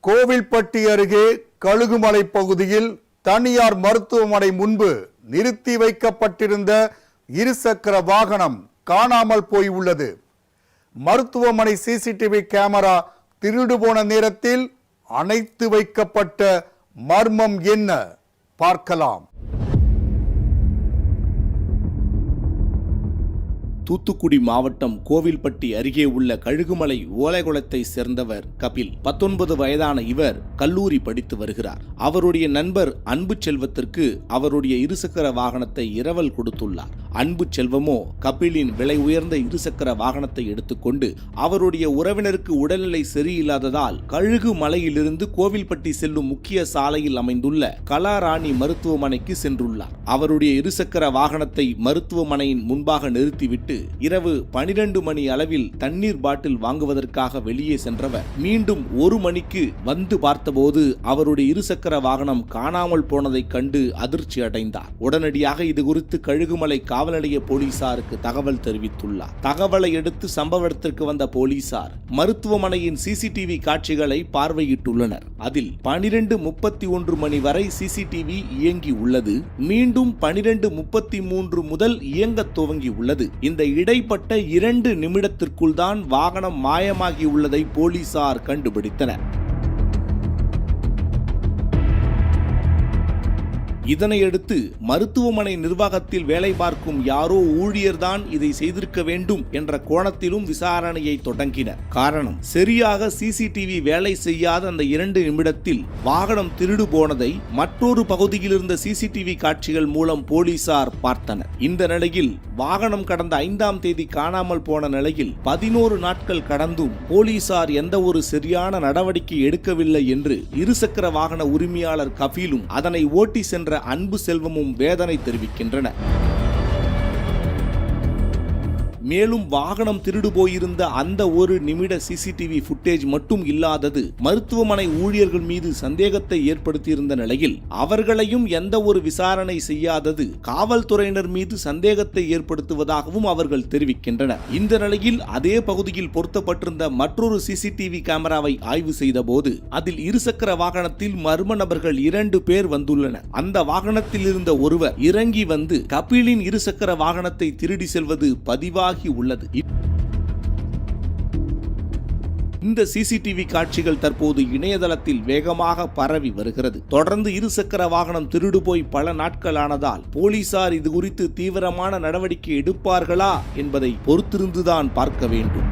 கோவில்பட்டி அருகே கழுகுமலை பகுதியில் தனியார் மருத்துவமனை முன்பு நிறுத்தி வைக்கப்பட்டிருந்த இருசக்கர வாகனம் காணாமல் போய் உள்ளது. மருத்துவமனை சிசிடிவி கேமரா திருடு போன நேரத்தில் அணைத்து வைக்கப்பட்ட மர்மம் என்ன பார்க்கலாம். தூத்துக்குடி மாவட்டம் கோவில்பட்டி அருகே உள்ள கழுகுமலை ஓலைகுளத்தை சேர்ந்தவர் கபில். 19 வயதான இவர் கல்லூரி படித்து வருகிறார். அவருடைய நண்பர் அன்பு செல்வத்திற்கு அவருடைய இருசக்கர வாகனத்தை இரவல் கொடுத்துள்ளார். அன்பு செல்வமோ கபிலின் விலை உயர்ந்த இருசக்கர வாகனத்தை எடுத்துக்கொண்டு அவருடைய உறவினருக்கு உடல்நிலை சரியில்லாததால் கழுகுமலையிலிருந்து கோவில்பட்டி செல்லும் முக்கிய சாலையில் அமைந்துள்ள கலாராணி மருத்துவமனைக்கு சென்றுள்ளார். அவருடைய இருசக்கர வாகனத்தை மருத்துவமனையின் முன்பாக நிறுத்திவிட்டு இரவு 12 மணி அளவில் தண்ணீர் பாட்டில் வாங்குவதற்காக வெளியே சென்றவர் மீண்டும் 1 மணிக்கு வந்து பார்த்தபோது அவருடைய இருசக்கர வாகனம் காணாமல் போனதை கண்டு அதிர்ச்சி அடைந்தார். உடனடியாக இது குறித்து கழுகுமலை காவல் நிலைய போலீசாருக்கு தகவல் தெரிவித்துள்ளார். தகவலை அடுத்து சம்பவ இடத்திற்கு வந்த போலீசார் மருத்துவமனையின் சிசிடிவி காட்சிகளை பார்வையிட்டுள்ளனர். அதில் 12:31 மணி வரை சிசிடிவி இயங்கி உள்ளது. மீண்டும் 12:33 முதல் இயங்க துவங்கி உள்ளது. இந்த இடைப்பட்ட 2 நிமிடத்திற்குள் தான் வாகனம் மாயமாகி உள்ளதை போலீசார் கண்டுபிடித்தனர். இதனையடுத்து மருத்துவமனை நிர்வாகத்தில் வேலை பார்க்கும் யாரோ ஊழியர்தான் இதை செய்திருக்க வேண்டும் என்ற கோணத்திலும் விசாரணையை தொடங்கினர். காரணம், சரியாக சிசிடிவி வேலை செய்யாத அந்த 2 நிமிடத்தில் வாகனம் திருடு போனதை மற்றொரு பகுதியில் இருந்த சிசிடிவி காட்சிகள் மூலம் போலீசார் பார்த்தனர். இந்த நிலையில் வாகனம் கடந்த 5ஆம் தேதி காணாமல் போன நிலையில் 11 நாட்கள் கடந்தும் போலீசார் எந்த ஒரு சரியான நடவடிக்கை எடுக்கவில்லை என்று இருசக்கர வாகன உரிமையாளர் கபிலும் அதனை ஓட்டி சென்ற அன்பு செல்வமும் வேதனை தெரிவிக்கின்றனர். மேலும் வாகனம் திருடு போயிருந்த அந்த 1 நிமிட சிசிடிவி ஃபுட்டேஜ் மட்டும் இல்லாதது மருத்துவமனை ஊழியர்கள் மீது சந்தேகத்தை ஏற்படுத்தியிருந்த நிலையில் அவர்களையும் எந்த ஒரு விசாரணை செய்யாதது காவல்துறையினர் மீது சந்தேகத்தை ஏற்படுத்துவதாகவும் அவர்கள் தெரிவிக்கின்றனர். இந்த நிலையில் அதே பகுதியில் பொருத்தப்பட்டிருந்த மற்றொரு சிசிடிவி கேமராவை ஆய்வு செய்த போது அதில் இருசக்கர வாகனத்தில் மர்ம நபர்கள் 2 பேர் வந்துள்ளனர். அந்த வாகனத்தில் இருந்த ஒருவர் இறங்கி வந்து கபிலின் இருசக்கர வாகனத்தை திருடி செல்வது பதிவாகி உள்ளது. இந்த சிசிடிவி காட்சிகள் தற்போது இணையதளத்தில் வேகமாக பரவி வருகிறது. தொடர்ந்து இருசக்கர வாகனம் திருடு போய் பல நாட்கள் ஆனதால் போலீசார் இது குறித்து தீவிரமான நடவடிக்கை எடுப்பார்களா என்பதை பொறுத்திருந்துதான் பார்க்க வேண்டும்.